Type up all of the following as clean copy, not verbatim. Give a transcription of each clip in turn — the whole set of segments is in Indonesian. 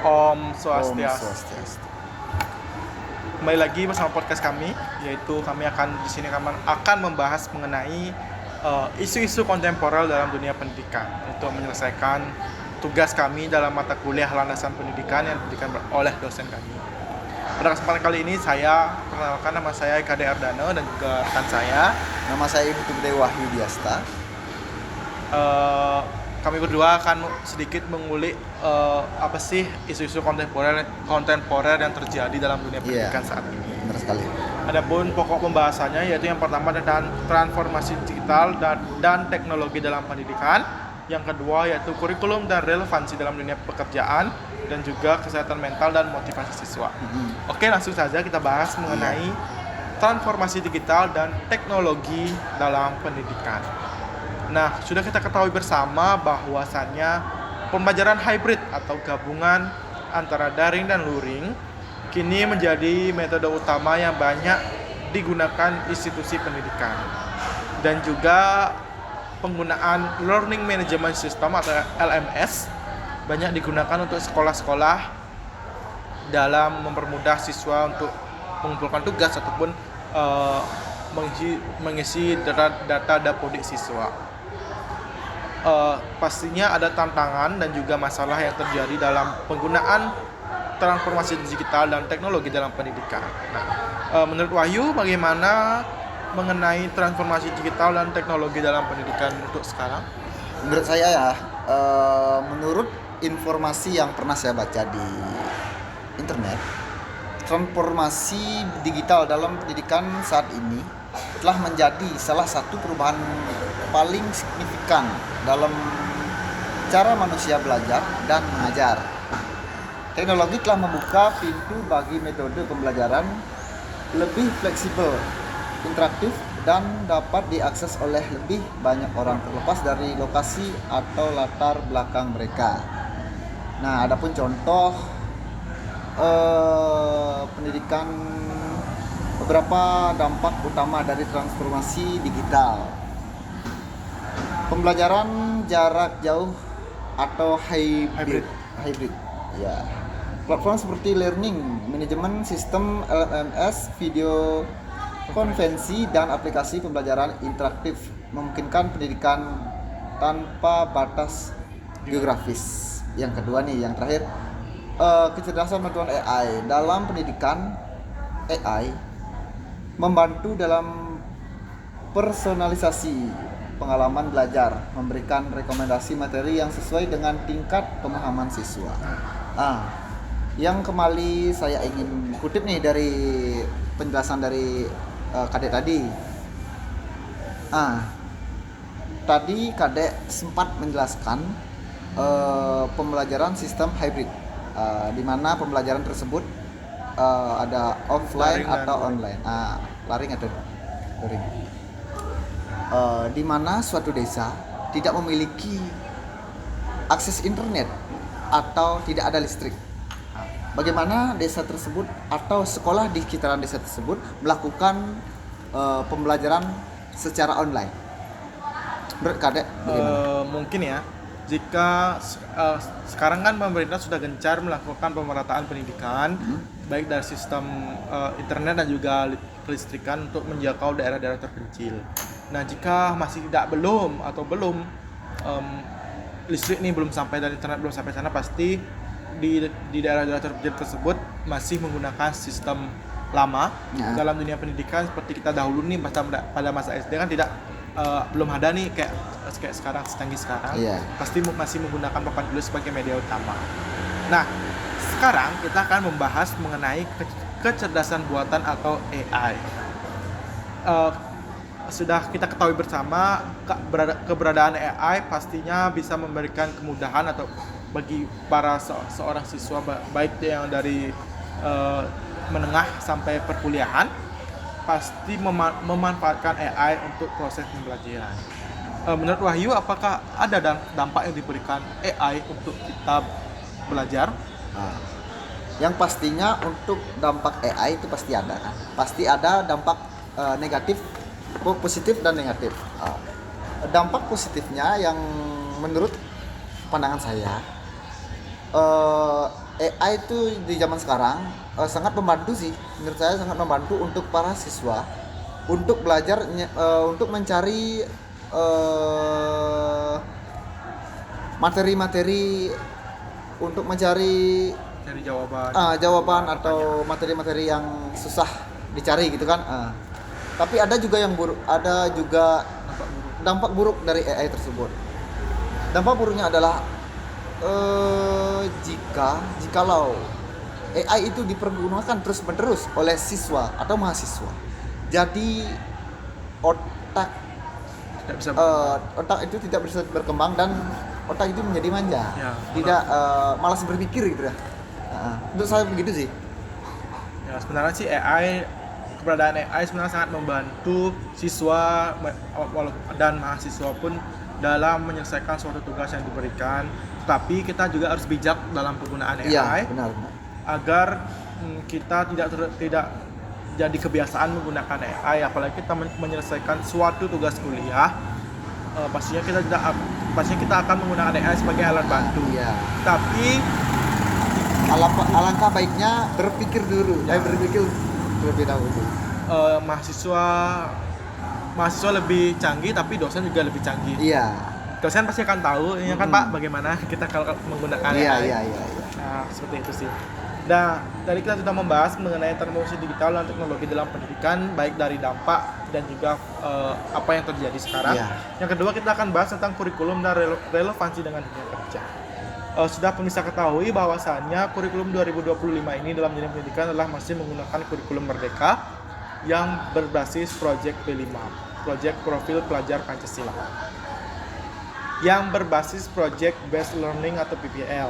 Om Om Swastiastu. Swastiastu. Kembali lagi bersama podcast kami, yaitu kami akan membahas mengenai isu-isu kontemporer dalam dunia pendidikan untuk menyelesaikan tugas kami dalam mata kuliah landasan pendidikan yang diberikan oleh dosen kami. Pada kesempatan kali ini perkenalkan, nama saya KD Ardano dan juga rekan saya. Nama saya Ibu Gede Wahyu Diasta. Kami berdua akan sedikit mengulik apa sih isu-isu kontemporer yang terjadi dalam dunia pendidikan saat ini. Benar sekali. Adapun pokok pembahasannya yaitu yang pertama tentang transformasi digital dan teknologi dalam pendidikan. Yang kedua yaitu kurikulum dan relevansi dalam dunia pekerjaan dan juga kesehatan mental dan motivasi siswa. Oke, langsung saja kita bahas mengenai transformasi digital dan teknologi dalam pendidikan. Nah, sudah kita ketahui bersama bahwasannya pembelajaran hybrid atau gabungan antara daring dan luring kini menjadi metode utama yang banyak digunakan institusi pendidikan. Dan juga penggunaan Learning Management System atau LMS banyak digunakan untuk sekolah-sekolah dalam mempermudah siswa untuk mengumpulkan tugas ataupun mengisi data dapodik siswa. Pastinya ada tantangan dan juga masalah yang terjadi dalam penggunaan transformasi digital dan teknologi dalam pendidikan. Nah, menurut Wahyu, bagaimana mengenai transformasi digital dan teknologi dalam pendidikan untuk sekarang? Menurut saya menurut informasi yang pernah saya baca di internet, transformasi digital dalam pendidikan saat ini telah menjadi salah satu perubahan paling signifikan dalam cara manusia belajar dan mengajar. Teknologi telah membuka pintu bagi metode pembelajaran lebih fleksibel, interaktif, dan dapat diakses oleh lebih banyak orang terlepas dari lokasi atau latar belakang mereka. Nah, adapun contoh pendidikan, beberapa dampak utama dari transformasi digital. Pembelajaran jarak jauh atau hybrid. Ya. Platform seperti Learning Management System LMS, video konvensi, dan aplikasi pembelajaran interaktif memungkinkan pendidikan tanpa batas geografis. Yang kedua nih, yang terakhir, kecerdasan bantuan AI dalam pendidikan. AI membantu dalam personalisasi pengalaman belajar, memberikan rekomendasi materi yang sesuai dengan tingkat pemahaman siswa. Yang kembali saya ingin kutip nih dari penjelasan dari Kadek tadi. Tadi Kadek sempat menjelaskan pembelajaran sistem hybrid, di mana pembelajaran tersebut ada offline atau online. Laring atau daring. Di mana suatu desa tidak memiliki akses internet atau tidak ada listrik. Bagaimana desa tersebut atau sekolah di sekitaran desa tersebut melakukan pembelajaran secara online? Menurut Kadek bagaimana? Mungkin ya, jika sekarang kan pemerintah sudah gencar melakukan pemerataan pendidikan, baik dari sistem internet dan juga kelistrikan untuk menjangkau daerah-daerah terpencil. Nah, jika masih belum listrik ini belum sampai dan internet belum sampai sana, pasti di daerah-daerah terpencil tersebut masih menggunakan sistem lama. Dalam dunia pendidikan seperti kita dahulu nih pada masa SD kan belum ada nih kayak sekarang, secanggih sekarang. Pasti masih menggunakan papan tulis sebagai media utama. Nah, sekarang kita akan membahas mengenai kecerdasan buatan atau AI. Sudah kita ketahui bersama keberadaan AI pastinya bisa memberikan kemudahan atau bagi para seorang siswa, baik yang dari menengah sampai perkuliahan, pasti memanfaatkan AI untuk proses pembelajaran. Menurut Wahyu, apakah ada dampak yang diberikan AI untuk kita belajar? Yang pastinya untuk dampak AI itu pasti ada kan? Pasti ada dampak negatif, positif dan negatif. Dampak positifnya yang menurut pandangan saya, AI itu di zaman sekarang sangat membantu sih, menurut saya sangat membantu untuk para siswa untuk belajar untuk mencari eh, materi-materi untuk mencari Dari jawaban. jawaban atau materi-materi yang susah dicari gitu kan. Tapi ada juga yang buruk, ada juga dampak buruk dari AI tersebut. Dampak buruknya adalah jikalau AI itu dipergunakan terus-menerus oleh siswa atau mahasiswa, jadi otak Tidak bisa otak itu tidak bisa berkembang dan otak itu menjadi manja, Ya, tidak malas berpikir gitu ya. Untuk saya begitu sih. ya, sebenarnya sih AI, keberadaan AI sebenarnya sangat membantu siswa dan mahasiswa pun dalam menyelesaikan suatu tugas yang diberikan. Tapi kita juga harus bijak dalam penggunaan AI Iya, benar. agar kita tidak jadi kebiasaan menggunakan AI, apalagi kita menyelesaikan suatu tugas kuliah. Pastinya kita akan menggunakan AI sebagai alat bantu. Iya. Tapi Alangkah baiknya berpikir dulu, berpikir terlebih dahulu. mahasiswa lebih canggih, tapi dosen juga lebih canggih. Iya. Dosen pasti akan tahu, ya kan Pak, bagaimana kita kalau menggunakan AI. Iya. Nah, seperti itu sih. Nah, tadi kita sudah membahas mengenai transformasi digital dan teknologi dalam pendidikan, baik dari dampak dan juga apa yang terjadi sekarang. Iya. Yang kedua, kita akan bahas tentang kurikulum dan relevansi dengan dunia kerja. Sudah pemirsa ketahui bahwasannya kurikulum 2025 ini dalam dunia pendidikan adalah masih menggunakan kurikulum Merdeka yang berbasis Project P5, Project Profil Pelajar Pancasila, yang berbasis Project Based Learning atau PBL,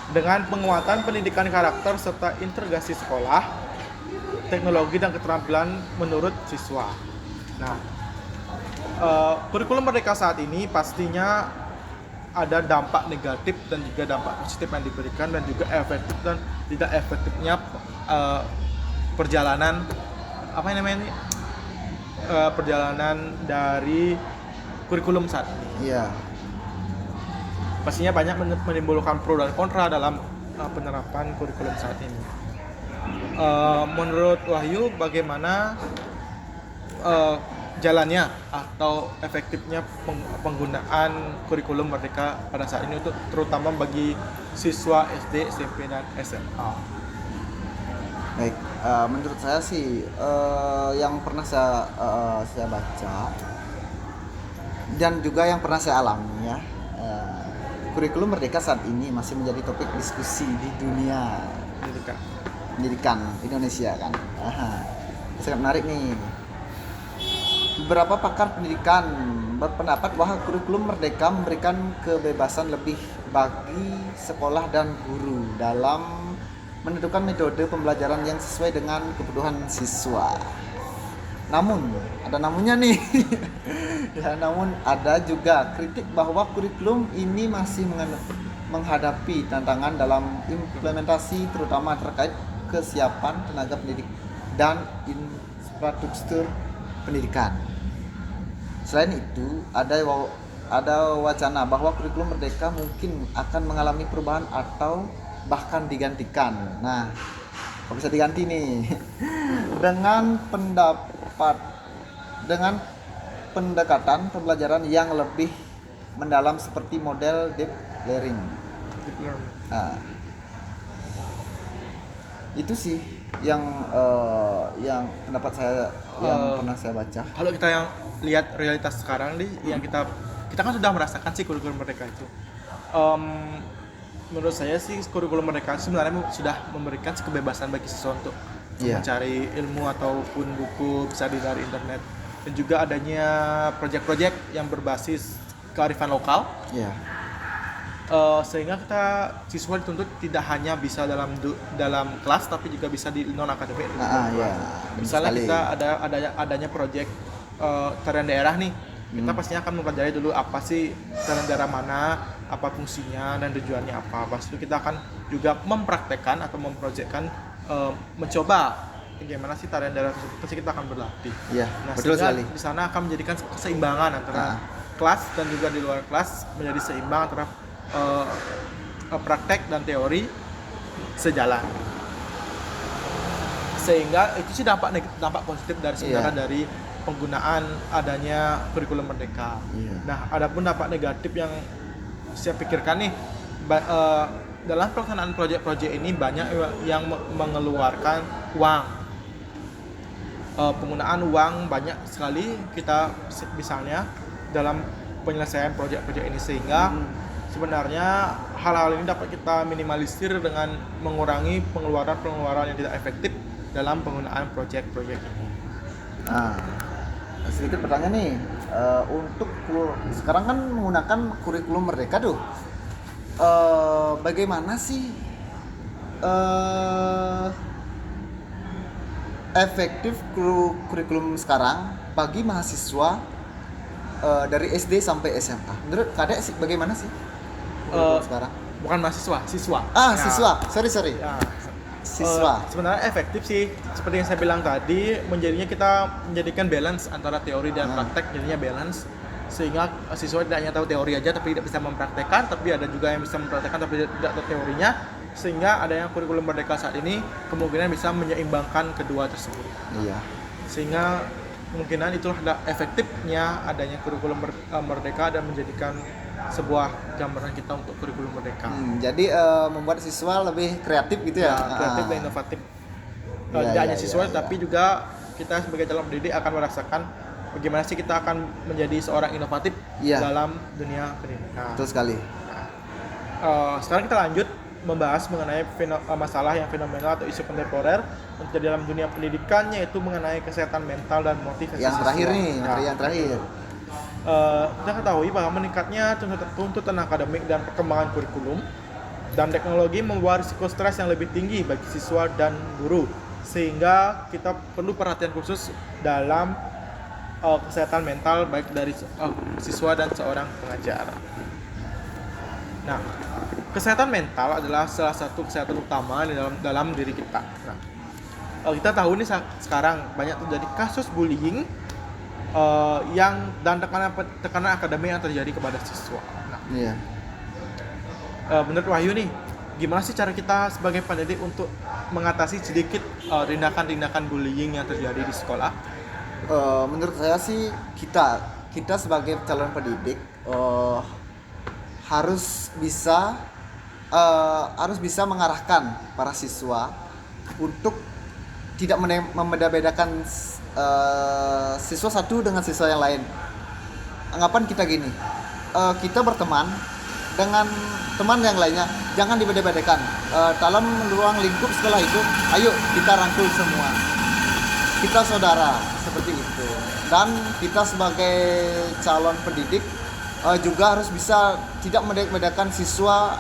dengan penguatan pendidikan karakter serta integrasi sekolah, teknologi dan keterampilan menurut siswa. Nah, kurikulum Merdeka saat ini pastinya ada dampak negatif dan juga dampak positif yang diberikan, dan juga efektif dan tidak efektifnya perjalanan perjalanan dari kurikulum saat ini. Iya. Pastinya banyak menimbulkan pro dan kontra dalam penerapan kurikulum saat ini. Menurut Wahyu, bagaimana jalannya atau efektifnya penggunaan kurikulum Merdeka pada saat ini untuk terutama bagi siswa SD, SMP, dan SMA? Baik, menurut saya sih yang pernah saya baca dan juga yang pernah saya alami ya, kurikulum Merdeka saat ini masih menjadi topik diskusi di dunia pendidikan Indonesia kan. Sangat menarik nih. Beberapa pakar pendidikan berpendapat bahwa kurikulum Merdeka memberikan kebebasan lebih bagi sekolah dan guru dalam menentukan metode pembelajaran yang sesuai dengan kebutuhan siswa. Namun, ada namunnya nih. Ya, namun ada juga kritik bahwa kurikulum ini masih menghadapi tantangan dalam implementasi, terutama terkait kesiapan tenaga pendidik dan infrastruktur pendidikan. Selain itu, ada wacana bahwa kurikulum Merdeka mungkin akan mengalami perubahan atau bahkan digantikan. Nah, kok bisa diganti nih? Dengan pendekatan pembelajaran yang lebih mendalam seperti model deep learning. Itu sih yang pendapat saya yang pernah saya baca. Kalau kita yang lihat realitas sekarang nih, yang kita kan sudah merasakan sih kurikulum Merdeka itu. Menurut saya sih kurikulum Merdeka sebenarnya sudah memberikan kebebasan bagi siswa untuk mencari ilmu ataupun buku bisa dari internet, dan juga adanya proyek-proyek yang berbasis kearifan lokal. Sehingga siswa dituntut tidak hanya bisa dalam kelas, tapi juga bisa di non akademik. Misalnya kita adanya proyek tarian daerah nih, kita pastinya akan mempelajari dulu apa sih tarian daerah mana, apa fungsinya dan tujuannya apa. Pas itu kita akan juga mempraktekkan atau memproyekkan, mencoba bagaimana sih tarian daerah tersebut. Pasti kita akan berlatih. Nah, betul sekali. Di sana akan menjadikan keseimbangan antara kelas dan juga di luar kelas, menjadi seimbang antara praktek dan teori, sejalan. Sehingga itu sih dampak positif dari sebenarnya dari penggunaan adanya kurikulum merdeka. Nah, adapun dampak negatif yang saya pikirkan nih dalam pelaksanaan proyek-proyek ini banyak yang mengeluarkan uang. Penggunaan uang banyak sekali kita misalnya dalam penyelesaian proyek-proyek ini, sehingga sebenarnya hal-hal ini dapat kita minimalisir dengan mengurangi pengeluaran yang tidak efektif dalam penggunaan proyek-proyek ini. Nah, sedikit pertanyaan nih, untuk sekarang kan menggunakan kurikulum merdeka tuh, bagaimana sih efektif kurikulum sekarang bagi mahasiswa dari SD sampai SMA? Menurut Kadek sih bagaimana sih kurikulum sekarang? Bukan mahasiswa, siswa. Siswa. Sorry. Ya. Siswa. Sebenarnya efektif sih, seperti yang saya bilang tadi, kita menjadikan balance antara teori dan praktek, jadinya balance, sehingga siswa tidak hanya tahu teori aja tapi tidak bisa mempraktekkan, tapi ada juga yang bisa mempraktekkan tapi tidak tahu teorinya, sehingga adanya kurikulum merdeka saat ini kemungkinan bisa menyeimbangkan kedua tersebut. Iya. Sehingga kemungkinan itulah efektifnya adanya kurikulum merdeka dan menjadikan sebuah gambaran kita untuk kurikulum merdeka. Jadi membuat siswa lebih kreatif gitu ya? Kreatif dan inovatif. Tidak hanya siswa tapi juga kita sebagai calon pendidik akan merasakan bagaimana sih kita akan menjadi seorang inovatif dalam dunia pendidikan. Betul sekali. Sekarang kita lanjut membahas mengenai masalah yang fenomenal atau isu kontemporer untuk dalam dunia pendidikan, yaitu mengenai kesehatan mental dan motivasi yang terakhir siswa. nih, materi yang terakhir. Kita ketahui bahwa meningkatnya tuntutan akademik dan perkembangan kurikulum dan teknologi membawa risiko stres yang lebih tinggi bagi siswa dan guru, sehingga kita perlu perhatian khusus dalam kesehatan mental baik dari siswa dan seorang pengajar. Nah, kesehatan mental adalah salah satu kesehatan utama di dalam diri kita. Nah, kita tahu nih sekarang banyak terjadi kasus bullying dan tekanan akademik yang terjadi kepada siswa. Nah, menurut Wahyu nih, gimana sih cara kita sebagai pendidik untuk mengatasi sedikit tindakan-tindakan bullying yang terjadi di sekolah? Menurut saya sih kita sebagai calon pendidik harus bisa mengarahkan para siswa untuk tidak membeda-bedakan siswa satu dengan siswa yang lain. Anggapan kita gini, kita berteman dengan teman yang lainnya, jangan dibeda-bedakan. Dalam ruang lingkup sekolah itu, ayo kita rangkul semua. Kita saudara, seperti itu. Dan kita sebagai calon pendidik juga harus bisa tidak membedakan siswa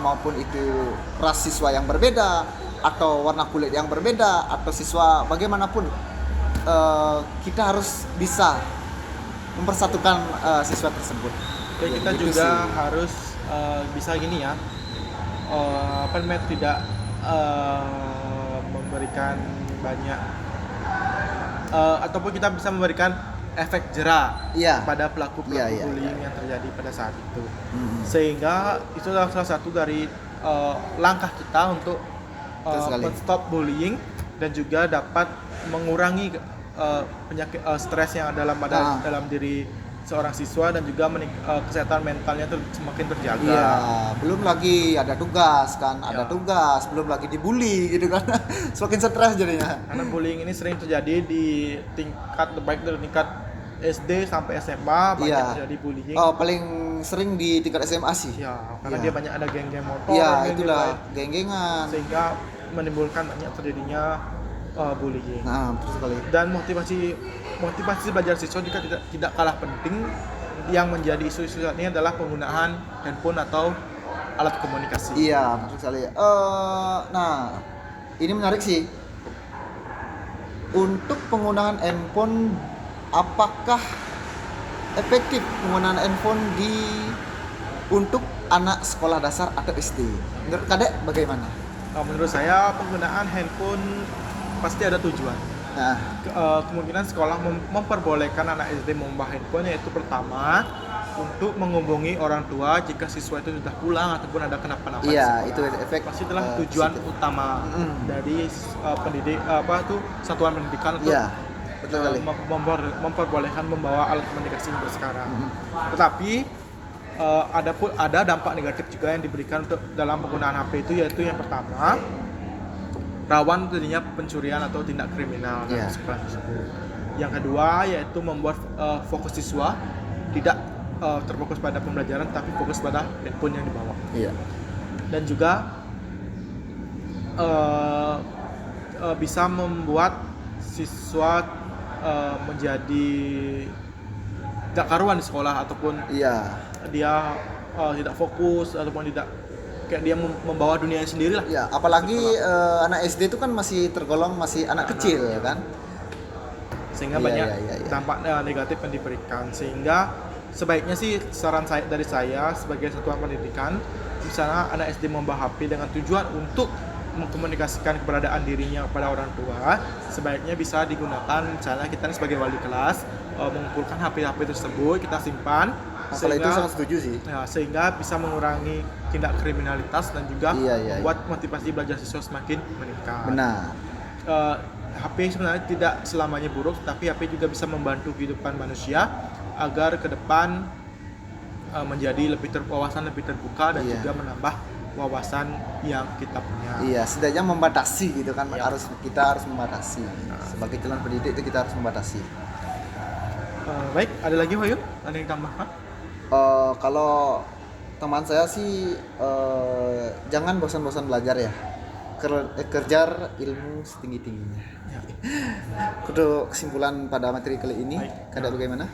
maupun itu ras siswa yang berbeda atau warna kulit yang berbeda atau siswa bagaimanapun. Kita harus bisa mempersatukan siswa tersebut. Kita gitu juga sih. Harus bisa gini ya, tidak memberikan banyak ataupun kita bisa memberikan efek jera pada pelaku bullying yang terjadi pada saat itu. Sehingga itu adalah salah satu dari langkah kita untuk stop bullying dan juga dapat mengurangi penyakit stres yang ada dalam diri seorang siswa dan juga kesehatan mentalnya itu semakin terjaga. Iya, belum lagi ada tugas kan, belum lagi dibully gitu kan. Semakin stres jadinya. Karena bullying ini sering terjadi di tingkat baik dari tingkat SD sampai SMA banyak terjadi bullying. Paling sering di tingkat SMA sih. Ya, karena dia banyak ada geng-geng motor. Iya, itulah geng-gengan. Sehingga menimbulkan banyak terjadinya bullying. Nah, betul sekali. Dan motivasi belajar siswa juga tidak kalah penting. Yang menjadi isu-isu saat ini adalah penggunaan handphone atau alat komunikasi. Iya, betul sekali. Nah, ini menarik sih. Untuk penggunaan handphone, apakah efektif penggunaan handphone untuk anak sekolah dasar atau SD? Menurut Kadek bagaimana? Menurut saya penggunaan handphone pasti ada tujuan. Nah, kemungkinan sekolah memperbolehkan anak SD membawa handphone, yaitu pertama untuk menghubungi orang tua jika siswa itu sudah pulang ataupun ada kenapa-napa di iya, sekolah. itu efek Pasti adalah tujuan positif. utama dari satuan pendidikan untuk Iya, betul kali. memperbolehkan membawa alat komunikasi yang sekarang. Tetapi ada dampak negatif juga yang diberikan untuk dalam penggunaan HP itu, yaitu yang pertama rawan terjadinya pencurian atau tindak kriminal dalam Iya. sekolah tersebut. Yang kedua yaitu membuat fokus siswa tidak terfokus pada pembelajaran tapi fokus pada handphone yang dibawa. Iya. Dan juga bisa membuat siswa menjadi tidak karuan di sekolah, ataupun Iya. dia tidak fokus ataupun tidak kayak dia membawa dunianya sendiri lah. Ya, apalagi anak SD itu kan masih tergolong masih anak kecil kan. Sehingga Iya, banyak iya. dampak negatif yang diberikan. Sehingga sebaiknya sih saran dari saya sebagai satuan pendidikan, misalnya anak SD membawa HP dengan tujuan untuk mengkomunikasikan keberadaan dirinya kepada orang tua, sebaiknya bisa digunakan misalnya kita sebagai wali kelas mengumpulkan HP-HP tersebut, kita simpan. Kalau itu sangat setuju sih. Ya, sehingga bisa mengurangi tindak kriminalitas dan juga Iya. membuat motivasi belajar siswa semakin meningkat. Benar. HP sebenarnya tidak selamanya buruk, tapi HP juga bisa membantu kehidupan manusia agar ke depan menjadi wawasan lebih terbuka dan Iya. juga menambah wawasan yang kita punya. Iya, setidaknya membatasi gitu kan. Iya. Kita harus membatasi. Sebagai calon pendidik itu kita harus membatasi. Baik, ada lagi Wahyu? Ada yang tambahkan? Kalau teman saya sih jangan bosan-bosan belajar ya. Kejar ilmu setinggi-tingginya. Ya. Untuk kesimpulan pada materi kali ini, Baik. Kada bagaimana?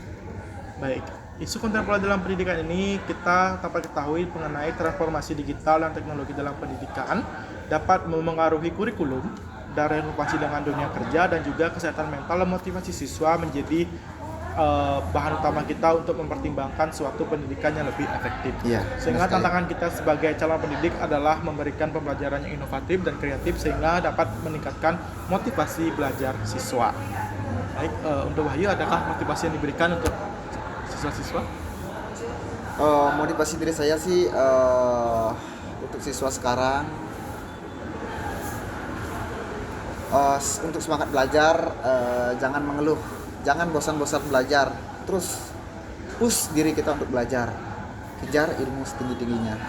Baik, isu kontemporer dalam pendidikan ini kita dapat ketahui mengenai transformasi digital dan teknologi dalam pendidikan dapat memengaruhi kurikulum dan relevansi dengan dunia kerja, dan juga kesehatan mental dan motivasi siswa menjadi bahan utama kita untuk mempertimbangkan suatu pendidikan yang lebih efektif. Iya, Sehingga benar sekali. tantangan kita sebagai calon pendidik adalah memberikan pembelajaran yang inovatif dan kreatif sehingga dapat meningkatkan motivasi belajar siswa. Baik, untuk Wahyu, adakah motivasi yang diberikan untuk siswa-siswa? Motivasi diri saya sih untuk siswa sekarang untuk semangat belajar, jangan mengeluh, jangan bosan-bosan belajar, terus push diri kita untuk belajar, kejar ilmu setinggi-tingginya.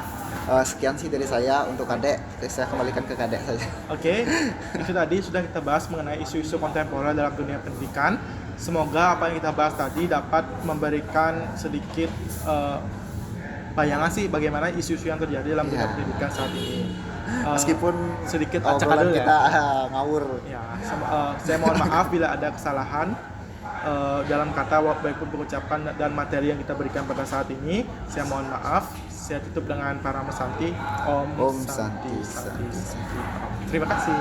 Sekian sih dari saya untuk kadek, saya kembalikan ke kadek saja. Oke, itu tadi sudah kita bahas mengenai isu-isu kontemporer dalam dunia pendidikan. Semoga apa yang kita bahas tadi dapat memberikan sedikit bayangan sih bagaimana isu-isu yang terjadi dalam dunia Iya. pendidikan saat ini. Meskipun Sedikit acak obrolan adul kita ya. ngawur. Ya, saya mohon maaf bila ada kesalahan dalam kata baik untuk ucapan dan materi yang kita berikan pada saat ini. Saya mohon maaf. Saya tutup dengan para mesanti. Om Om Santi, Santi, Santi, Santi. Santi. Terima kasih.